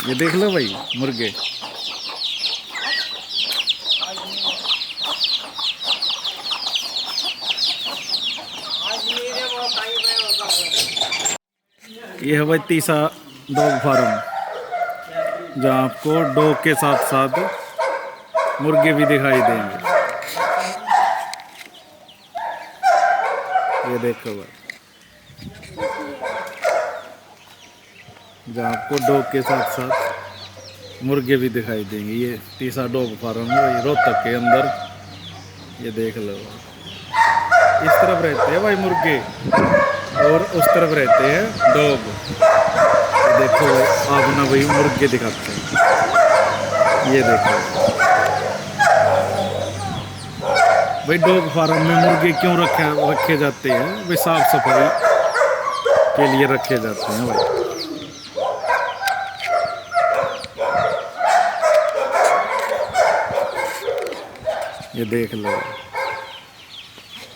ये देख लो भाई मुर्गे। ये है भाई तीसा डॉग फार्म, जहाँ आपको डॉग के साथ साथ मुर्गे भी दिखाई देंगे। ये देखो भाई, जहाँ आपको डॉग के साथ साथ मुर्गे भी दिखाई देंगे। ये तीसा डॉग फार्म है भाई, रोहतक के अंदर। ये देख लो, इस तरफ रहते हैं भाई मुर्गे और उस तरफ रहते हैं डॉग। देखो आप ना भाई मुर्गे दिखाते हैं। ये देखो भाई, डॉग फार्म में मुर्गे क्यों रखे जाते हैं भाई? साफ सफाई के लिए रखे जाते हैं भाई। ये देख लो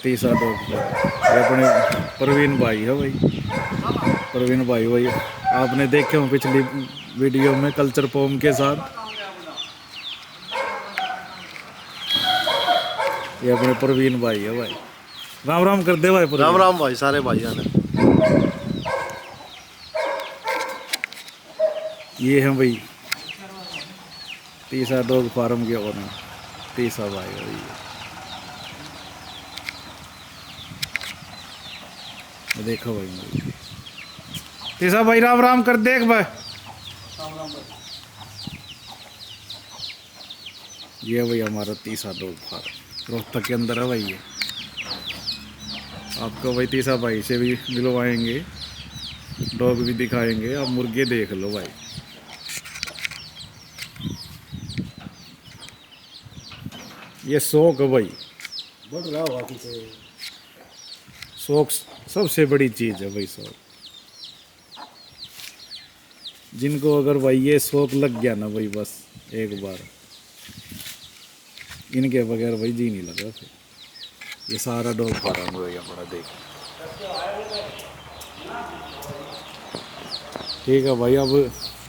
तीसा डॉग। ये अपने प्रवीण भाई है भाई, प्रवीण भाई आपने देखे हो पिछली वीडियो में कल्चर पॉम के साथ। ये अपने प्रवीण भाई है भाई। राम राम कर दे भाई। राम राम भाई, सारे भाई आने। ये है भाई तीसा डॉग फार्म के ओनर, तीसा भाई भाई। ये देखो भाई तीसा भाई, राम राम कर देख भाई। ये भाई हमारा तीसा डॉग फार्म रोहतक के अंदर है भाई। ये आपको भाई तीसा भाई से भी मिलवाएंगे, डॉग भी दिखाएंगे। आप मुर्गे देख लो भाई। ये शौक है भाई, बढ़ रहा हुआ किसे। शौक सबसे बड़ी चीज़ है भाई। शौक, जिनको अगर भाई ये शौक लग गया ना भाई, बस एक बार, इनके बगैर भाई जी नहीं लगा फिर। ये सारा डॉग फार्म हो गया बड़ा, देख। ठीक है भाई, अब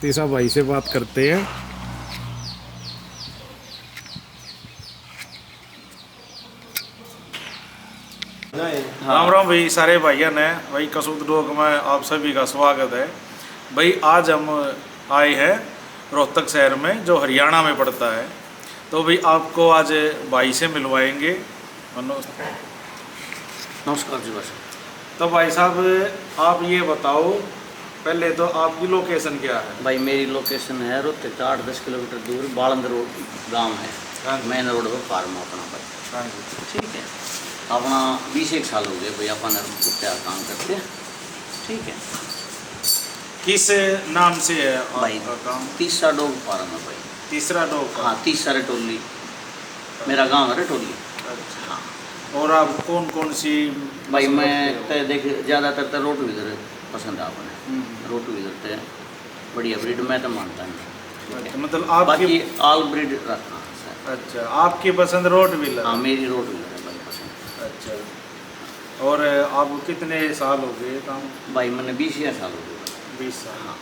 तीसा भाई से बात करते हैं। राम राम भाई सारे भाइयों ने भाई, कसूद डॉग में आप सभी का स्वागत है भाई। आज हम आए हैं रोहतक शहर में, जो हरियाणा में पड़ता है। तो भाई आपको आज भाई से मिलवाएंगे। नमस्कार जी भाई। तो भाई साहब आप ये बताओ, पहले तो आपकी लोकेशन क्या है? भाई मेरी लोकेशन है रोहतक से 8-10 किलोमीटर दूर बालंद रोड गांव है, मेन रोड पर फार्म अपना भाई। ठीक है, अपना 20 साल हो गए भाई अपन कुत्ते का काम करते हैं। ठीक है, किस नाम से है भाई आपका काम? तीसरा डॉग फार्म है भाई। तीसरा डॉग? हाँ, तीसरा रटोली मेरा गांव है, रटोली। अच्छा। हाँ, और आप कौन कौन सी भाई नस्ल मैं रखते हो? तो देख ज़्यादातर तो रोट विदर पसंद है अपने। रोट विदर तो बढ़िया ब्रीड मैं तो मानता नहीं। अच्छा, मतलब आपकी बाकी ऑल ब्रीड रखना सर। अच्छा, आपकी पसंद रोटवीलर? हाँ, मेरी रोट विदर है भाई पसंद। अच्छा, और आप कितने साल हो गए काम? भाई मैंने 20 साल हो गए। 20 साल। हाँ।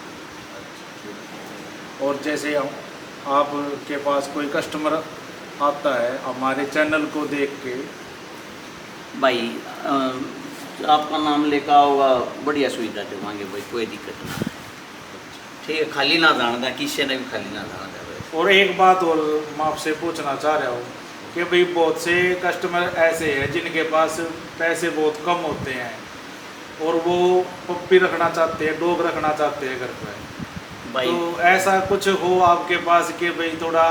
अच्छा। और जैसे आपके पास कोई कस्टमर आता है हमारे चैनल को देख के, भाई आपका नाम लेकर आओगा, बढ़िया सुविधा देवांगे भाई, कोई दिक्कत नहीं। ठीक है, खाली ना जाना था, किसी ने भी खाली ना जाना था भाई। और एक बात और मैं आपसे पूछना चाह रहा हूँ कि भाई बहुत से कस्टमर ऐसे हैं जिनके पास पैसे बहुत कम होते हैं और वो पप्पी रखना चाहते हैं, डॉग रखना चाहते हैं घर पर। भाई तो ऐसा कुछ हो आपके पास कि भाई थोड़ा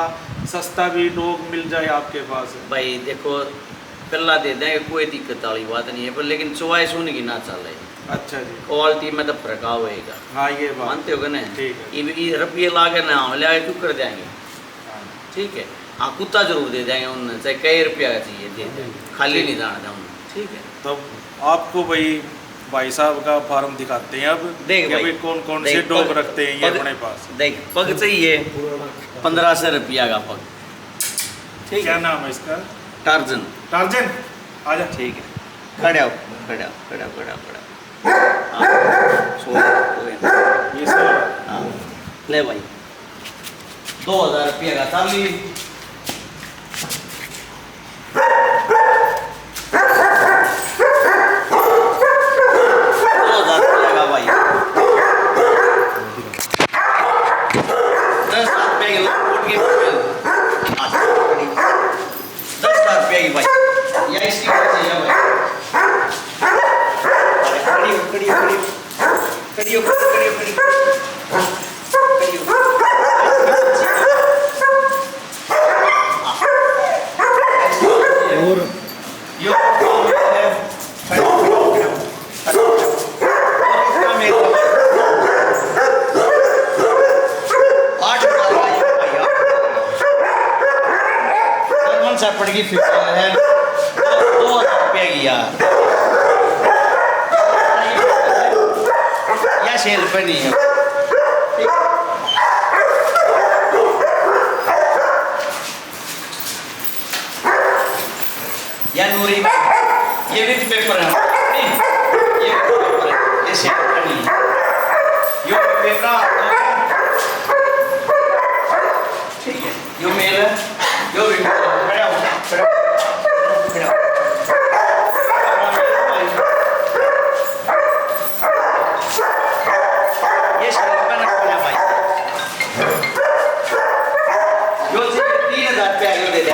सस्ता भी डॉग मिल जाए आपके पास? भाई देखो, पहला दे देंगे, कोई दिक्कत वाली बात नहीं है, पर लेकिन चॉइस होने की ना चल रही। अच्छा जी। क्वालिटी में तो फर्क होएगा। हाँ ये बात मानते हो ना? ठीक है। ये रुपये ला के ना ले क्यों कर देंगे? हाँ। ठीक है, हाँ कुत्ता जरूर दे देंगे उन्हें, चाहे कई रुपया चाहिए दे देंगे, खाली नहीं जाना था उन्हें। ठीक है, तो आपको भाई साहब का फार्म दिखाते हैं अब। देख कि भाई, कौन कौन से देख, डॉग पग- रखते हैं ये पग- अपने पास। देख, पग चाहिए 1500 रुपया का पग। ठीक क्या है, नाम है इसका? टार्जन। टार्जन, आजा। ठीक है, खड़े हो, खड़े हो, खड़े हो, खड़े हो, खड़े हो। हाँ, सो कोई नहीं। ये सब हाँ, ले भाई 2000 रुपये का थाली। 2000 रुपये का भाई। 10 रुपये की लंगोट की 10,000 रुपये की भाई। या इसकी वजह से भाई कड़ी और यो पड़गी फिर है 2,000 रुपये की यार। या सेल पे नहीं है। या नूरी ये भी पेपर है नहीं, ये पेपर है, ये सेल पे नहीं है। यो पेपर ठीक है, यो मेल है, यो भी खड़ा हो, खड़ा खड़ा ये सेल पे ना खोला भाई। यो 3,000 रुपया यो दे दे।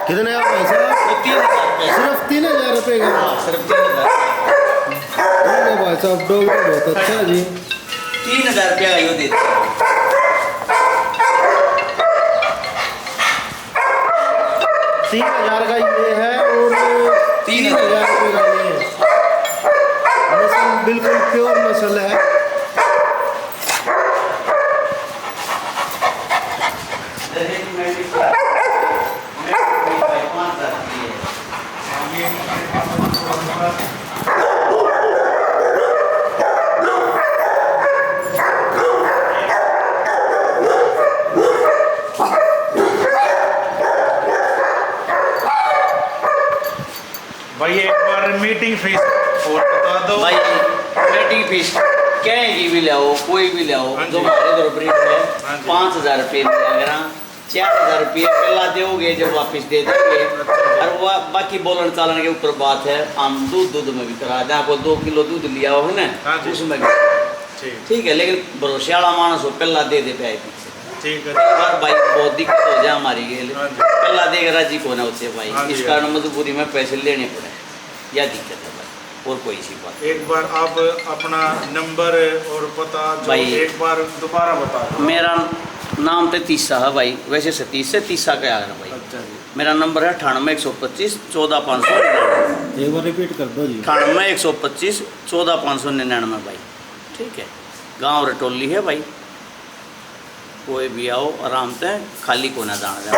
कितने आप भाई साहब? 3,000 रुपये सिर्फ 3,000 रुपये का? हाँ सिर्फ 3,000। ठीक है भाई साहब, डॉग बहुत अच्छा है जी। 3,000 रुपया का यो दे दे। 3,000 का ये है और 3,000 रुपये का ये है। नस्ल बिल्कुल प्योर नस्ल है। भाई एक बार मीटिंग फीस और बता दो भाई मीटिंग फीस कहीं भी ले आओ, कोई भी ले आओ, हाँ जी। जो हमारे इधर ब्रीड है हाँ जी। 5,000 रुपये मिलेगा। 4,000 रुपये पहला दोगे जब वापस दे देंगे। और वो बाकी बोलन चालन के ऊपर बात है। हम दूध में भी करा दें, आपको 2 किलो दूध लिया हो ना हाँ जी। उसमें भी ठीक है, लेकिन भरोसे वाला मानस हो पहला दे दे पे ठीक है। बार भाई बहुत दिक्कत हो जाए हमारी के लिए। हाँ जी। पहला देगा राजी को ना उससे भाई, हाँ जी, इस हाँ कारण मजबूरी में पैसे लेने पड़े, यह दिक्कत है भाई, और कोई सी बात एक बार आप अपना नंबर और पता जो भाई, एक बार दोबारा बता दो। मेरा नाम तो तीसा है भाई, वैसे सतीश से तीसा का आगे भाई। अच्छा जी। मेरा नंबर है 98 125 14 599। एक बार रिपीट कर दो जी। 98 125 14 599 भाई। ठीक है, गांव रटोली है भाई, कोई भी आओ आराम से, खाली को ना जाना जाए।